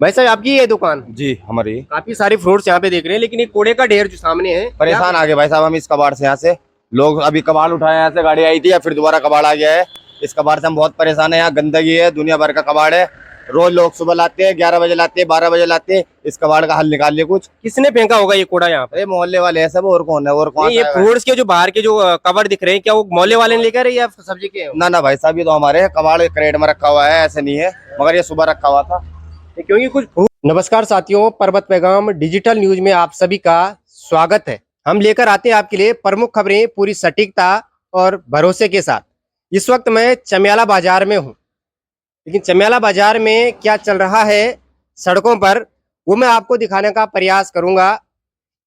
भाई साहब आपकी ये दुकान जी हमारी। काफी सारी फ्रूट्स यहाँ पे देख रहे हैं, लेकिन ये कूड़े का ढेर जो सामने है परेशान आ गए भाई साहब हम इस कबाड़ से। यहाँ से लोग अभी कबाड़ उठाए, यहाँ से गाड़ी आई थी या फिर दोबारा कबाड़ आ गया है। इस कबाड़ से हम बहुत परेशान है। यहाँ गंदगी है, दुनिया भर का कबाड़ है। रोज लोग सुबह लाते हैं, 11 बजे लाते हैं, 12 बजे लाते हैं। इस कबाड़ का हल निकाल लिया कुछ। किसने फेंका होगा ये कूड़ा यहाँ पे? ये मोहल्ले वाले हैं सब, और कौन है? और कौन? ये फ्रूट्स के जो बाहर के जो कवर दिख रहे हैं, क्या वो मोहल्ले वाले ने लेकर या सब्जी के? ना भाई साहब, ये तो हमारे कबाड़ क्रेट में रखा हुआ है, ऐसे नहीं है, मगर ये सुबह रखा हुआ था क्योंकि कुछ। नमस्कार साथियों, पर्वत पैगाम डिजिटल न्यूज में आप सभी का स्वागत है। हम लेकर आते हैं आपके लिए प्रमुख खबरें पूरी सटीकता और भरोसे के साथ। इस वक्त मैं चमियाला बाजार में हूँ, लेकिन चमियाला बाजार में क्या चल रहा है सड़कों पर, वो मैं आपको दिखाने का प्रयास करूंगा।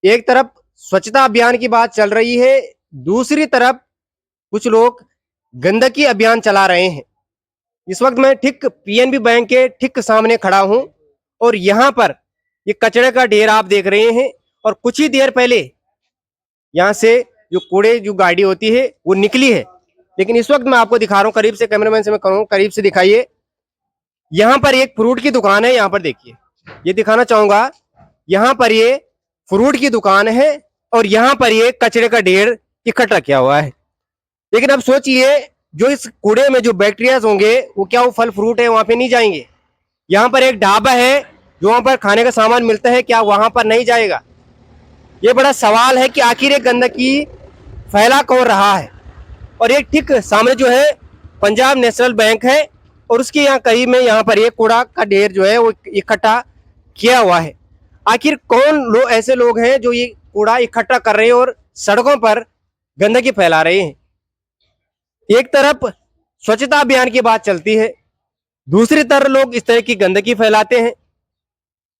एक तरफ स्वच्छता अभियान की बात चल रही है, दूसरी तरफ कुछ लोग गंदगी अभियान चला रहे हैं। इस वक्त मैं ठीक पीएनबी बैंक के ठीक सामने खड़ा हूं और यहाँ पर ये कचरे का ढेर आप देख रहे हैं, और कुछ ही देर पहले यहाँ से जो कूड़े जो गाड़ी होती है वो निकली है। लेकिन इस वक्त मैं आपको दिखा रहा हूँ, करीब से कैमरामैन से मैं कहूँ करीब से दिखाइए। यहाँ पर एक फ्रूट की दुकान है, यहाँ पर देखिए, ये दिखाना चाहूंगा। यहाँ पर ये फ्रूट की दुकान है और यहाँ पर ये कचरे का ढेर इकट्ठा किया हुआ है। लेकिन अब सोचिए, जो इस कूड़े में जो बैक्टीरिया होंगे वो क्या वो फल फ्रूट है वहां पे नहीं जाएंगे? यहाँ पर एक ढाबा है जो वहां पर खाने का सामान मिलता है, क्या वहां पर नहीं जाएगा? ये बड़ा सवाल है कि आखिर ये गंदगी फैला कौन रहा है। और एक ठीक सामने जो है पंजाब नेशनल बैंक है, और उसके यहाँ करीब में यहाँ पर एक कूड़ा का ढेर जो है वो इकट्ठा किया हुआ है। आखिर कौन लोग ऐसे लोग हैं जो ये कूड़ा इकट्ठा कर रहे हैं और सड़कों पर गंदगी फैला रहे हैं? एक तरफ स्वच्छता अभियान की बात चलती है, दूसरी तरफ लोग इस तरह की गंदगी फैलाते हैं,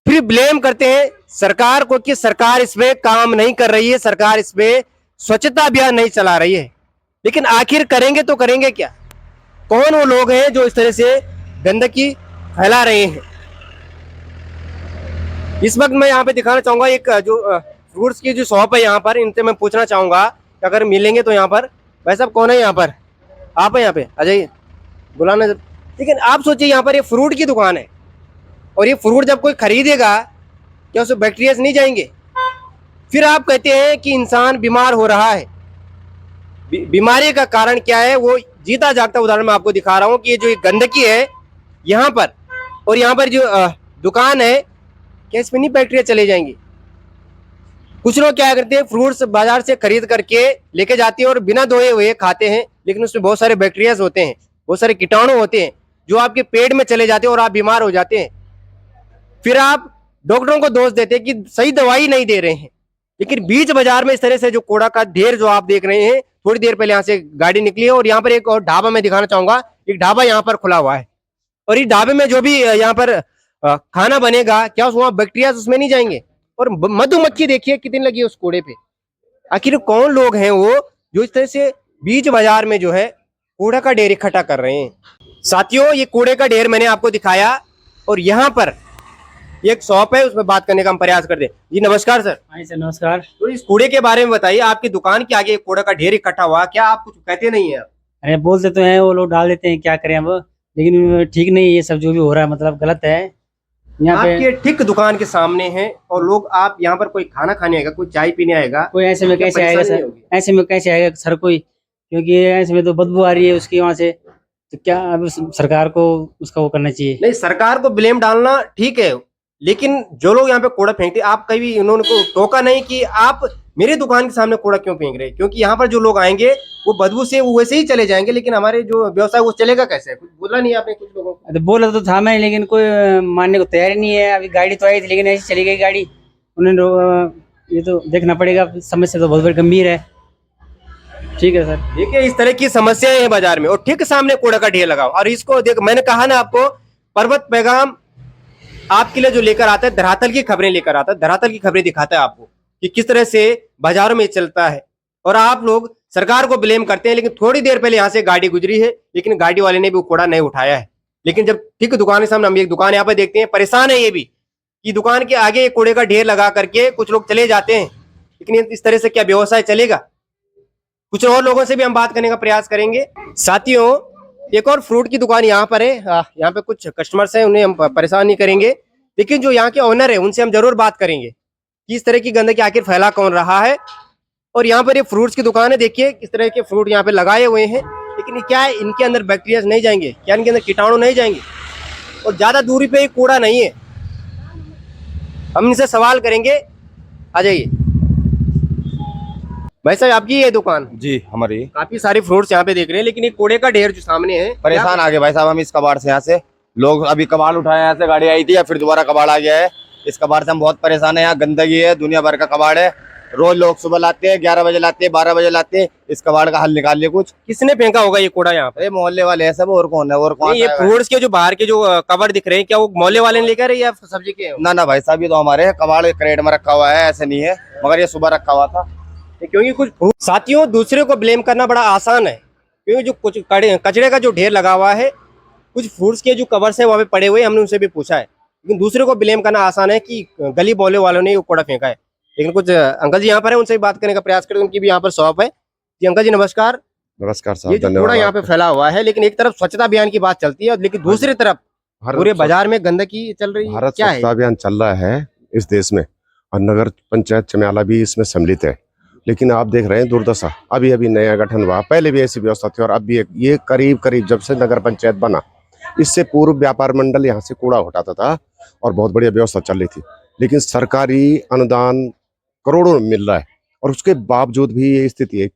फिर ब्लेम करते हैं सरकार को कि सरकार इसमें काम नहीं कर रही है, सरकार इसमें स्वच्छता अभियान नहीं चला रही है। लेकिन आखिर करेंगे तो करेंगे क्या? कौन वो लोग हैं जो इस तरह से गंदगी फैला रहे हैं? इस वक्त मैं यहाँ पे दिखाना चाहूंगा एक जो फ्रूट्स की जो शॉप है यहाँ पर, इनसे मैं पूछना चाहूंगा अगर मिलेंगे तो। यहाँ पर भाई साहब कौन है? यहाँ पर आप है, यहाँ पे आ जाइए, बुलाना। लेकिन आप सोचिए, यहाँ पर ये फ्रूट की दुकान है और ये फ्रूट जब कोई खरीदेगा क्या उसमें बैक्टीरिया नहीं जाएंगे? फिर आप कहते हैं कि इंसान बीमार हो रहा है। बीमारी का कारण क्या है वो जीता जागता उदाहरण मैं आपको दिखा रहा हूँ कि ये जो गंदगी है यहाँ पर, और यहाँ पर जो दुकान है, क्या इसमें नहीं बैक्टीरिया चले जाएंगे? कुछ लोग क्या करते हैं, फ्रूट्स बाजार से खरीद करके लेके जाते हैं और बिना धोए हुए खाते हैं, लेकिन उसमें बहुत सारे बैक्टीरिया होते हैं, बहुत सारे कीटाणु होते हैं जो आपके पेट में चले जाते हैं और आप बीमार हो जाते हैं। फिर आप डॉक्टरों को दोष देते हैं कि सही दवाई नहीं दे रहे हैं। लेकिन बीच बाजार में इस तरह से जो कूड़ा का ढेर जो आप देख रहे हैं, थोड़ी देर पहले यहाँ से गाड़ी निकली है, और यहाँ पर एक और ढाबा मैं दिखाना चाहूंगा। एक ढाबा यहाँ पर खुला हुआ है, और इस ढाबे में जो भी यहाँ पर खाना बनेगा, क्या वहाँ बैक्टीरिया उसमें नहीं जाएंगे? और मधुमक्खी देखिए कितनी लगी है उस कूड़े पे। आखिर कौन लोग हैं वो जो इस तरह से बीच बाजार में जो है कूड़ा का ढेर इकट्ठा कर रहे हैं? साथियों, ये कूड़े का ढेर मैंने आपको दिखाया, और यहाँ पर एक शॉप है, उसमें बात करने का हम प्रयास करते हैं। जी नमस्कार सर। हाँ सर नमस्कार। तो इस कूड़े के बारे में बताइए, आपकी दुकान के आगे कूड़ा का ढेर इकट्ठा हुआ, क्या आप कुछ कहते नहीं है? अरे बोलते तो हैं, वो लोग डाल देते हैं, क्या करें अब। लेकिन ठीक नहीं, ये सब जो भी हो रहा है मतलब गलत है। यहाँ पे आपके ठीक दुकान के सामने है, और लोग आप यहाँ पर कोई खाना खाने आएगा, कोई चाय पीने आएगा, कोई ऐसे में कैसे आएगा सर? ऐसे में कैसे आएगा सर कोई? क्योंकि ऐसे में तो बदबू आ रही है उसकी वहाँ से। तो क्या अब सरकार को उसका वो करना चाहिए? नहीं, सरकार को ब्लेम डालना ठीक है, लेकिन जो लोग यहाँ पे कूड़ा फेंकते, आप कभी इन्होंने को टोका नहीं कि आप मेरे दुकान के सामने कूड़ा क्यों फेंक रहे हैं? क्योंकि यहाँ पर जो लोग आएंगे वो बदबू से वो वैसे ही चले जाएंगे, लेकिन हमारे जो व्यवसाय वो चलेगा कैसे? कुछ बोला नहीं आपने कुछ लोगों को? तो बोला तो था मैं, लेकिन कोई मानने को तैयार ही नहीं है। अभी गाड़ी तो आई थी, लेकिन ऐसी चली गई गाड़ी। उन्होंने ये तो देखना पड़ेगा, समस्या तो बहुत बड़ी गंभीर है। ठीक है सर। देखिए, इस तरह की समस्याएं हैं बाजार में, और ठीक सामने कूड़ा का ढेर लगाओ। और इसको देख, मैंने कहा ना आपको, पर्वत पैगाम आपके लिए जो लेकर आता है, धरातल की खबरें लेकर आता है, धरातल की खबरें दिखाता है आपको कि किस तरह से बाजारों में चलता है। और आप लोग सरकार को ब्लेम करते हैं, लेकिन थोड़ी देर पहले यहाँ से गाड़ी गुजरी है, लेकिन गाड़ी वाले ने भी कूड़ा नहीं उठाया है। लेकिन जब ठीक दुकान के सामने हम एक दुकान यहाँ पर देखते हैं, परेशान है ये भी कि दुकान के आगे कूड़े का ढेर लगा करके कुछ लोग चले जाते हैं, लेकिन इस तरह से क्या व्यवसाय चलेगा? कुछ और लोगों से भी हम बात करने का प्रयास करेंगे। साथियों, एक और फ्रूट की दुकान यहाँ पर है, यहाँ पे कुछ कस्टमर्स हैं, उन्हें हम परेशान नहीं करेंगे। लेकिन जो यहाँ के ओनर है उनसे हम जरूर बात करेंगे कि इस तरह की गंदगी आखिर फैला कौन रहा है। और यहाँ पर ये फ्रूट्स की दुकान है, देखिए किस तरह के फ्रूट यहाँ पे लगाए हुए हैं, लेकिन ये क्या है, इनके अंदर बैक्टीरिया नहीं जाएंगे क्या, इनके अंदर कीटाणु नहीं जाएंगे? और ज्यादा दूरी पे ये कूड़ा नहीं है, हम इनसे सवाल करेंगे। आ जाइए भाई साहब, आपकी ये दुकान, जी हमारी। काफी सारे फ्रूट्स यहाँ पे देख रहे हैं, लेकिन ये कूड़े का ढेर जो सामने है, परेशान आ गए भाई साहब हम इस कबाड़ से। यहाँ से लोग अभी कबाड़ उठाए, यहाँ से गाड़ी आई थी या फिर दोबारा कबाड़ आ गया है। इस कबाड़ से हम बहुत परेशान है। यहाँ गंदगी है, दुनिया भर का कबाड़ है। रोज लोग सुबह लाते हैं, 11 बजे लाते हैं, 12 बजे लाते हैं। इस कबाड़ का हल निकालिए कुछ। किसने फेंका होगा ये कूड़ा यहाँ पे? ये मोहल्ले वाले हैं सब, और कौन है? और कौन? ये फ्रूट्स के जो बाहर के जो कवर दिख रहे हैं, क्या वो मोहल्ले वाले ने लेकर या सब्जी के? ना ना भाई साहब, ये तो हमारे कबाड़ क्रेट में रखा हुआ है, ऐसे नहीं है, मगर ये सुबह रखा हुआ था। क्योंकि कुछ साथियों, दूसरे को ब्लेम करना बड़ा आसान है, क्योंकि जो कुछ कचरे का जो ढेर लगा हुआ है, कुछ फ्रूट्स के जो कवर्स है वहाँ पे पड़े हुए, हमने उनसे भी पूछा है। लेकिन दूसरे को ब्लेम करना आसान है कि गली मोहल्ले वालों ने ये कूड़ा फेंका है। लेकिन कुछ अंकल जी यहाँ पर है, उनसे भी बात करने का प्रयास करें, उनकी भी यहाँ पर शॉप है। जी अंकल जी नमस्कार। नमस्कार ये साहब, जो कूड़ा यहाँ पे फैला हुआ है, लेकिन एक तरफ स्वच्छता अभियान की बात चलती है, लेकिन दूसरी तरफ पूरे बाजार में गंदगी चल रही है, भारत क्या स्वच्छता है? अभियान चल रहा है इस देश में, और नगर पंचायत चमियाला भी इसमें सम्मिलित है। लेकिन आप देख रहे हैं दुर्दशा, अभी अभी नया गठन हुआ, पहले भी ऐसी व्यवस्था थी और अब भी ये करीब करीब जब से नगर पंचायत बना, इससे पूर्व व्यापार मंडल यहाँ से कूड़ा उठाता था और बहुत बढ़िया व्यवस्था चल रही थी। लेकिन सरकारी अनुदान करोड़ों में मिल रहा है और उसके बावजूद भी ये स्थिति है,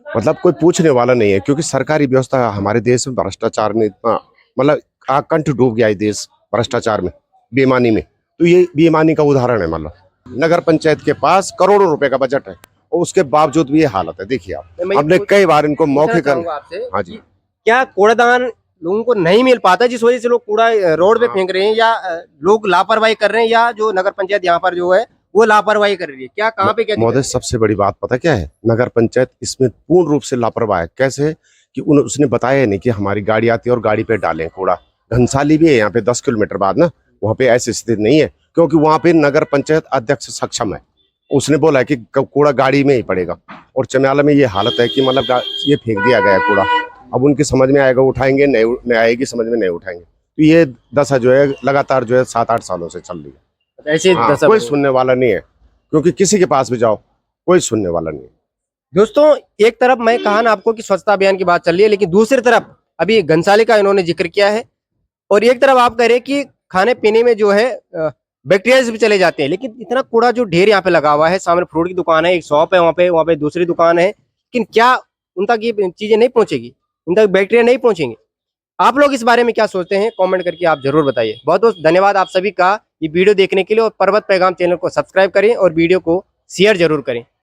मतलब कोई पूछने वाला नहीं है। क्योंकि सरकारी व्यवस्था हमारे देश में भ्रष्टाचार में इतना, मतलब कंठ डूब गया है देश भ्रष्टाचार में, बेईमानी में। तो ये बेईमानी का उदाहरण है। मतलब नगर पंचायत के पास करोड़ों रुपए का बजट है और उसके बावजूद भी ये हालत है। देखिए आप, हमने कई बार इनको मौके कर, आपसे हाँ जी, क्या कूड़ादान लोगों को नहीं मिल पाता, जिस वजह से लोग कूड़ा रोड पे फेंक रहे हैं, या लोग लापरवाही कर रहे हैं, या जो नगर पंचायत यहाँ पर जो है वो लापरवाही कर रही है? क्या, कहाँ पे क्या महोदय सबसे बड़ी बात पता क्या है, नगर पंचायत इसमें पूर्ण रूप से लापरवाह है। कैसे कि उसने बताया नहीं कि हमारी गाड़ी आती है और गाड़ी पे डालें कूड़ा। घनसाली भी है यहाँ पे 10 किलोमीटर बाद ना, वहाँ पे ऐसी स्थिति नहीं है, क्योंकि वहाँ पे नगर पंचायत अध्यक्ष सक्षम है। उसने बोला है कि कूड़ा गाड़ी में ही पड़ेगा। और चमियाला में ये हालत है कि मतलब ये फेंक दिया गया है कूड़ा। अब उनकी समझ में आएगा उठाएंगे, नहीं आएगी समझ में नहीं उठाएंगे। तो ये दशा जो है लगातार जो है 7-8 सालों से चल रही है। ऐसे हाँ, कोई सुनने वाला नहीं है, क्योंकि किसी के पास भी जाओ कोई सुनने वाला नहीं है। दोस्तों, एक तरफ मैं कहा ना आपको कि स्वच्छता अभियान की बात चल रही है, लेकिन दूसरी तरफ अभी घनसाली का इन्होंने जिक्र किया है, और एक तरफ आप कह रहे हैं कि खाने पीने में जो है बैक्टीरिया भी चले जाते हैं। लेकिन इतना कूड़ा जो ढेर यहाँ पे लगा हुआ है, सामने फ्रूट की दुकान है, एक शॉप है, वहाँ पे दूसरी दुकान है, लेकिन क्या उन तक ये चीजें नहीं पहुंचेगी, उन तक बैक्टीरिया नहीं पहुंचेंगे? आप लोग इस बारे में क्या सोचते हैं, कमेंट करके आप जरूर बताइए। बहुत बहुत धन्यवाद आप सभी का ये वीडियो देखने के लिए, और पर्वत पैगाम चैनल को सब्सक्राइब करें और वीडियो को शेयर जरूर करें।